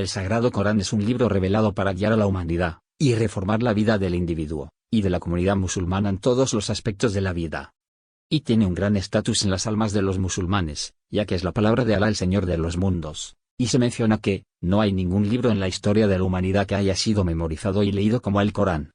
El Sagrado Corán es un libro revelado para guiar a la humanidad, y reformar la vida del individuo, y de la comunidad musulmana en todos los aspectos de la vida. Y tiene un gran estatus en las almas de los musulmanes, ya que es la palabra de Alá, el Señor de los mundos, y se menciona que, no hay ningún libro en la historia de la humanidad que haya sido memorizado y leído como el Corán.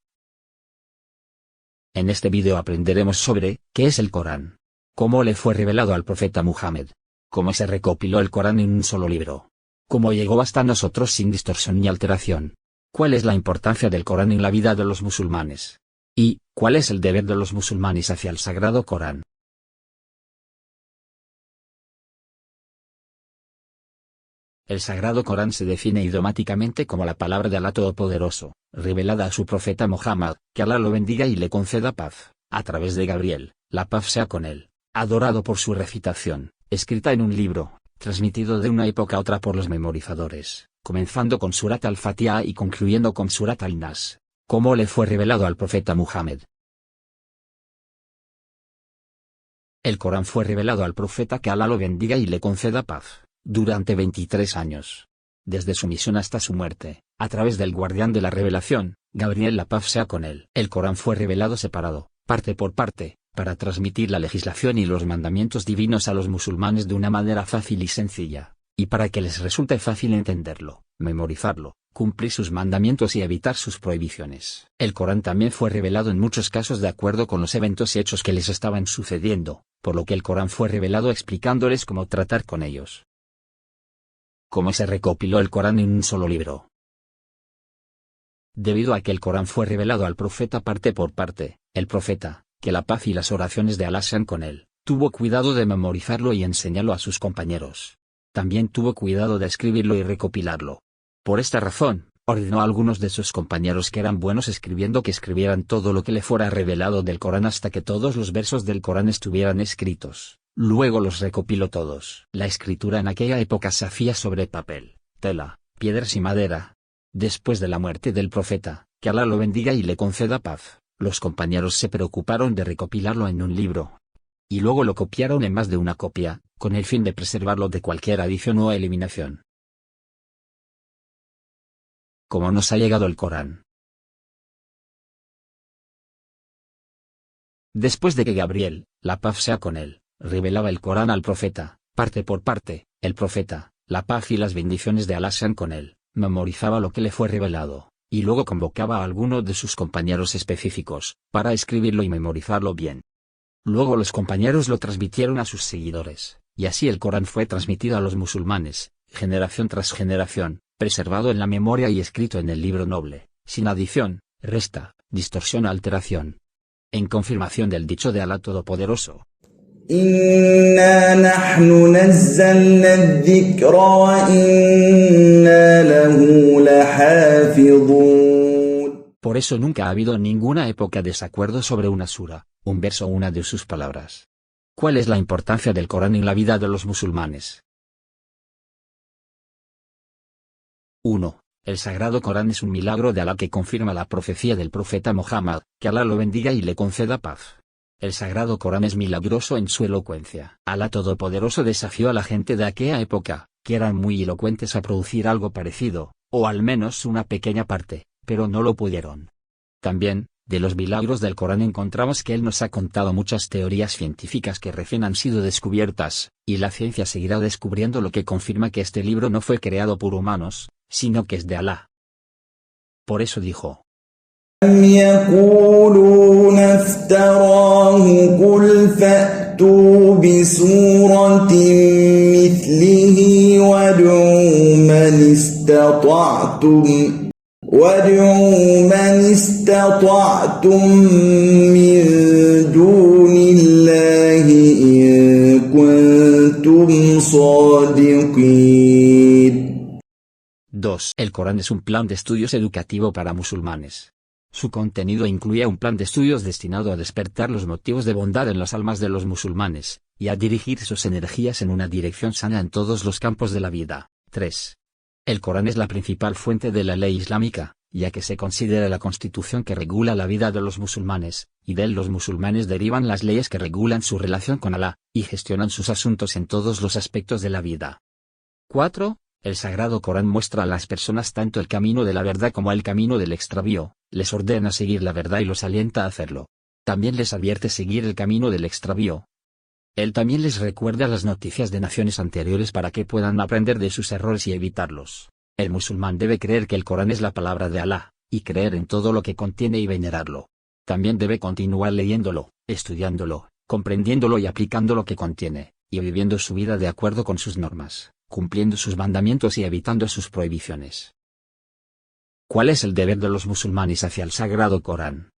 En este vídeo aprenderemos sobre, ¿qué es el Corán? ¿Cómo le fue revelado al profeta Muhammad? ¿Cómo se recopiló el Corán en un solo libro? ¿Cómo llegó hasta nosotros sin distorsión ni alteración? ¿Cuál es la importancia del Corán en la vida de los musulmanes? ¿Y cuál es el deber de los musulmanes hacia el Sagrado Corán? El Sagrado Corán se define idiomáticamente como la palabra de Alá Todopoderoso, revelada a su profeta Muhammad, que Alá lo bendiga y le conceda paz, a través de Gabriel, la paz sea con él, adorado por su recitación, escrita en un libro, transmitido de una época a otra por los memorizadores, comenzando con Surat al-Fatiha y concluyendo con Surat al-Nas. ¿Cómo le fue revelado al profeta Muhammad? El Corán fue revelado al profeta, que Alá lo bendiga y le conceda paz, durante 23 años. Desde su misión hasta su muerte, a través del guardián de la revelación, Gabriel, la paz sea con él. El Corán fue revelado separado, parte por parte, para transmitir la legislación y los mandamientos divinos a los musulmanes de una manera fácil y sencilla, y para que les resulte fácil entenderlo, memorizarlo, cumplir sus mandamientos y evitar sus prohibiciones. El Corán también fue revelado en muchos casos de acuerdo con los eventos y hechos que les estaban sucediendo, por lo que el Corán fue revelado explicándoles cómo tratar con ellos. ¿Cómo se recopiló el Corán en un solo libro? Debido a que el Corán fue revelado al profeta parte por parte, el profeta, que la paz y las oraciones de Alá sean con él, tuvo cuidado de memorizarlo y enseñarlo a sus compañeros. También tuvo cuidado de escribirlo y recopilarlo. Por esta razón, ordenó a algunos de sus compañeros que eran buenos escribiendo que escribieran todo lo que le fuera revelado del Corán hasta que todos los versos del Corán estuvieran escritos. Luego los recopiló todos. La escritura en aquella época se hacía sobre papel, tela, piedras y madera. Después de la muerte del profeta, que Alá lo bendiga y le conceda paz, los compañeros se preocuparon de recopilarlo en un libro. Y luego lo copiaron en más de una copia, con el fin de preservarlo de cualquier adición o eliminación. ¿Cómo nos ha llegado el Corán? Después de que Gabriel, la paz sea con él, revelaba el Corán al profeta, parte por parte, el profeta, la paz y las bendiciones de Alá sean con él, memorizaba lo que le fue revelado, y luego convocaba a alguno de sus compañeros específicos, para escribirlo y memorizarlo bien. Luego los compañeros lo transmitieron a sus seguidores, y así el Corán fue transmitido a los musulmanes, generación tras generación, preservado en la memoria y escrito en el libro noble, sin adición, resta, distorsión o alteración. En confirmación del dicho de Alá Todopoderoso: Inna nahnu nazzalna adh-dhikra wa inna lahu lahafidhun. Por eso nunca ha habido ninguna época desacuerdo sobre una sura, un verso o una de sus palabras. ¿Cuál es la importancia del Corán en la vida de los musulmanes? 1. El Sagrado Corán es un milagro de Alá que confirma la profecía del profeta Muhammad, que Alá lo bendiga y le conceda paz. El Sagrado Corán es milagroso en su elocuencia. Alá Todopoderoso desafió a la gente de aquella época, que eran muy elocuentes, a producir algo parecido, o al menos una pequeña parte, pero no lo pudieron. También, de los milagros del Corán encontramos que él nos ha contado muchas teorías científicas que recién han sido descubiertas, y la ciencia seguirá descubriendo lo que confirma que este libro no fue creado por humanos, sino que es de Alá. Por eso dijo: أَمْ يَقُولُونَ افْتَرَاهُ قُلْ فَأْتُوا بِسُورَةٍ مِثْلِهِ وَادْعُوا مَنِ اسْتَطَعْتُم مِّن دُونِ اللَّهِ إِن كُنتُمْ صَادِقِينَ. 2. El Corán es un plan de estudios educativo para musulmanes. Su contenido incluye un plan de estudios destinado a despertar los motivos de bondad en las almas de los musulmanes, y a dirigir sus energías en una dirección sana en todos los campos de la vida. 3. El Corán es la principal fuente de la ley islámica, ya que se considera la constitución que regula la vida de los musulmanes, y de él los musulmanes derivan las leyes que regulan su relación con Alá, y gestionan sus asuntos en todos los aspectos de la vida. 4. El Sagrado Corán muestra a las personas tanto el camino de la verdad como el camino del extravío, les ordena seguir la verdad y los alienta a hacerlo. También les advierte seguir el camino del extravío. Él también les recuerda las noticias de naciones anteriores para que puedan aprender de sus errores y evitarlos. El musulmán debe creer que el Corán es la palabra de Alá, y creer en todo lo que contiene y venerarlo. También debe continuar leyéndolo, estudiándolo, comprendiéndolo y aplicando lo que contiene, y viviendo su vida de acuerdo con sus normas, cumpliendo sus mandamientos y evitando sus prohibiciones. ¿Cuál es el deber de los musulmanes hacia el Sagrado Corán?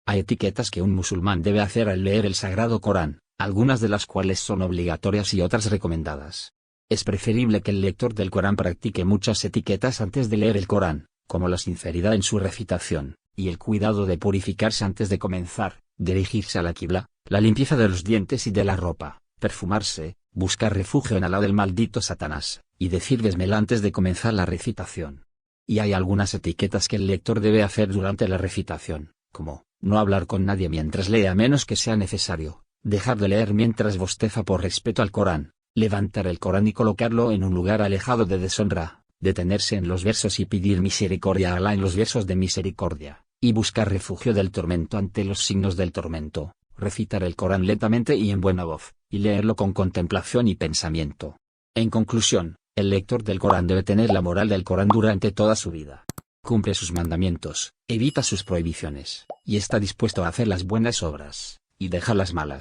Hay etiquetas que un musulmán debe hacer al leer el Sagrado Corán, algunas de las cuales son obligatorias y otras recomendadas. Es preferible que el lector del Corán practique muchas etiquetas antes de leer el Corán, como la sinceridad en su recitación, y el cuidado de purificarse antes de comenzar, dirigirse a la quibla, la limpieza de los dientes y de la ropa, perfumarse, buscar refugio en Alá del maldito Satanás, y decir Besmela antes de comenzar la recitación. Y hay algunas etiquetas que el lector debe hacer durante la recitación, como, no hablar con nadie mientras lee a menos que sea necesario, dejar de leer mientras bosteza por respeto al Corán, levantar el Corán y colocarlo en un lugar alejado de deshonra, detenerse en los versos y pedir misericordia a Alá en los versos de misericordia, y buscar refugio del tormento ante los signos del tormento, recitar el Corán lentamente y en buena voz, y leerlo con contemplación y pensamiento. En conclusión, el lector del Corán debe tener la moral del Corán durante toda su vida. Cumple sus mandamientos, evita sus prohibiciones, y está dispuesto a hacer las buenas obras, y deja las malas.